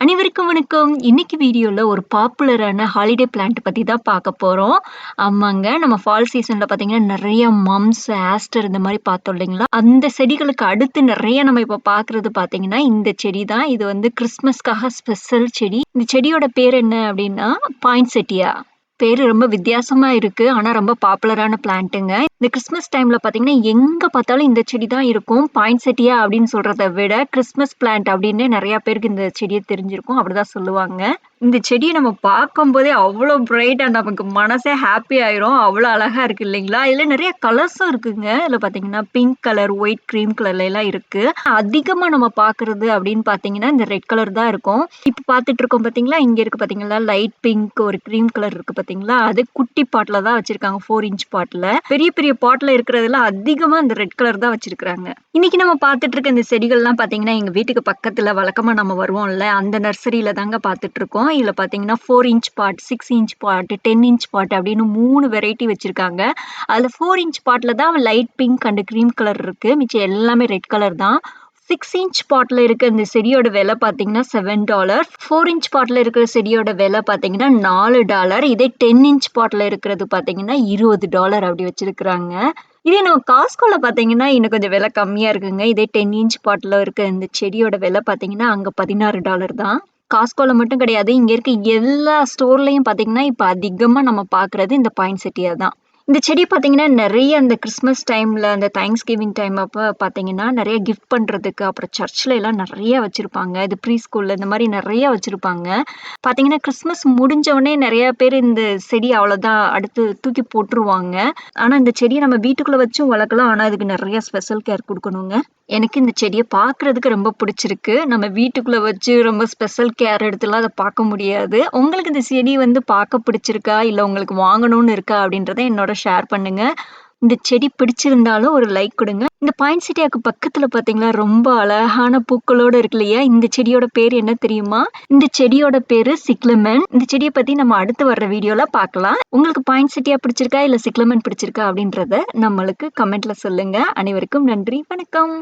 அனைவருக்கும் வணக்கம். இன்னைக்கு வீடியோல ஒரு பாப்புலரான ஹாலிடே பிளான்ட் பத்தி தான் பார்க்க போறோம். ஆமாங்க. நம்ம ஃபால் சீசன்ல பார்த்தீங்கன்னா, நெறைய மம்ஸ், ஆஸ்டர் இந்த மாரி பார்த்தோம் இல்லைங்களா? அந்த செடிகளுக்கு அடுத்து நெறைய நம்ம இப்ப பார்க்குறது பார்த்தீங்கன்னா, இந்த செடி தான். இது வந்து கிறிஸ்மஸ்க்காக ஸ்பெஷல் செடி. இந்த செடியோட பேர் என்ன அப்டின்னா, பாயின்செட்டியா. பேரு ரொம்ப வித்தியாசமா இருக்கு. ஆனா ரொம்ப பாப்புலரான பிளான்ட்டுங்க. இந்த கிறிஸ்மஸ் டைம்ல பார்த்தீங்கன்னா, எங்க பார்த்தாலும் இந்த செடி தான் இருக்கும். பாயின்செட்டியா அப்படின்னு சொல்றத விட, கிறிஸ்மஸ் பிளான்ட் அப்படின்னு நெறைய பேருக்கு இந்த செடிய தெரிஞ்சிருக்கும். அப்படிதான் சொல்லுவாங்க. இந்த செடிய நம்ம பார்க்கும்போதே அவ்ளோ பிரைட்டா நமக்கு மனசே ஹாப்பி ஆயிரும். அவ்ளோ அழகா இருக்கு இல்லைங்களா? இதுல நெறைய கலர்ஸும் இருக்குங்க. இதுல பார்த்தீங்கன்னா, பிங்க் கலர், ஒயிட் கிரீம் கலர்ல எல்லாம் இருக்கு. அதிகமா நம்ம பார்க்குறது அப்படின்னு பார்த்தீங்கன்னா, இந்த ரெட் கலர் தான் இருக்கும். இப்ப பார்த்துட்டு இருக்கோம் பார்த்தீங்களா? இங்க இருக்கு பார்த்தீங்களா? லைட் பிங்க் ஒரு கிரீம் கலர் இருக்கு பார்த்தீங்களா? அது குட்டி பாட்ல தான் வச்சிருக்காங்க. 4 இன்ச் பாட்ல. பெரிய பெரிய பாட்ல இருக்கிறதுல அதிகமா இந்த ரெட் கலர் தான் வச்சிருக்காங்க. இன்னைக்கு நம்ம பார்த்துட்டு இருக்க இந்த செடிகள்லாம் பார்த்தீங்கன்னா, எங்க வீட்டுக்கு பக்கத்துல வழக்கமா நம்ம வருவோம்ல, அந்த நர்சரியில தாங்க பார்த்துட்டு இருக்கோம். இதுல பார்த்தீங்கன்னா 4 inch pot, 6 inch pot, 10 inch pot அப்படின்னு 3 வெரைட்டி வச்சிருக்காங்க. அதுல 4 இன்ச் பாட்ல தான் light pink and cream colour இருக்கு. மிச்சம் எல்லாமே ரெட் கலர் தான். 6 இன்ச் பாட்ல இருக்க இந்த செடியோட விலை பார்த்தீங்கன்னா $7. 4 இன்ச் பாட்ல இருக்கிற செடியோட விலை பார்த்தீங்கன்னா $4. இதே 10 இன்ச் பாட்ல இருக்கிறது பார்த்தீங்கன்னா $20 அப்படி வச்சிருக்கிறாங்க. இதே நம்ம காஸ்ட்கோல பார்த்தீங்கன்னா, இன்னும் கொஞ்சம் விலை கம்மியா இருக்குங்க. இதே 10 இன்ச் பாட்ல இருக்க இந்த செடியோட விலை பார்த்தீங்கன்னா, அங்க $16 தான். காஸ்ட்கோல மட்டும் கிடையாது. இங்க இருக்க எல்லா ஸ்டோர்லயும் பார்த்தீங்கன்னா, இப்ப அதிகமா நம்ம பார்க்குறது இந்த பாயின்செட்டியா தான். இந்த செடி பார்த்தீங்கன்னா, நெறைய அந்த கிறிஸ்மஸ் டைம்ல, அந்த தேங்க்ஸ்கிவிங் டைம் அப்ப பார்த்தீங்கன்னா, நெறைய கிஃப்ட் பண்றதுக்கு, அப்புறம் சர்ச்ல எல்லாம் நெறைய வச்சிருப்பாங்க. இது ப்ரீ ஸ்கூல்ல இந்த மாரி நெறைய வச்சிருப்பாங்க. பார்த்தீங்கன்னா, கிறிஸ்மஸ் முடிஞ்ச உடனே நெறைய பேர் இந்த செடி அவ்வளோதான் அடுத்து தூக்கி போட்டுருவாங்க. ஆனா, இந்த செடிய நம்ம வீட்டுக்குள்ள வச்சும் வளர்க்கலாம். ஆனா, அதுக்கு நெறைய ஸ்பெஷல் கேர் குடுக்கணுங்க. எனக்கு இந்த செடிய பார்க்குறதுக்கு ரொம்ப பிடிச்சிருக்கு. நம்ம வீட்டுக்குள்ள வச்சு ரொம்ப ஸ்பெஷல் கேர் எடுத்துலாம் அத பார்க்க முடியாது. உங்களுக்கு இந்த செடி வந்து பார்க்க பிடிச்சிருக்கா? இல்ல உங்களுக்கு வாங்கணும்னு இருக்கா? அப்படின்றத என்னோட ஷேர் பண்ணுங்க. இந்த செடி பிடிச்சிருந்தாலும் ஒரு லைக் குடுங்க. இந்த பாயின்செட்டியாக்கு பக்கத்துல பார்த்தீங்களா, ரொம்ப அழகான பூக்களோட இருக்கு இல்லையா? இந்த செடியோட பேரு என்ன தெரியுமா? இந்த செடியோட பேரு சிக்லமென். இந்த செடிய பத்தி நம்ம அடுத்து வர்ற வீடியோல பார்க்கலாம். உங்களுக்கு பாயின்செட்டியா பிடிச்சிருக்கா? இல்ல சிக்லமென் பிடிச்சிருக்கா? அப்படின்றத நம்மளுக்கு கமெண்ட்ல சொல்லுங்க. அனைவருக்கும் நன்றி. வணக்கம்.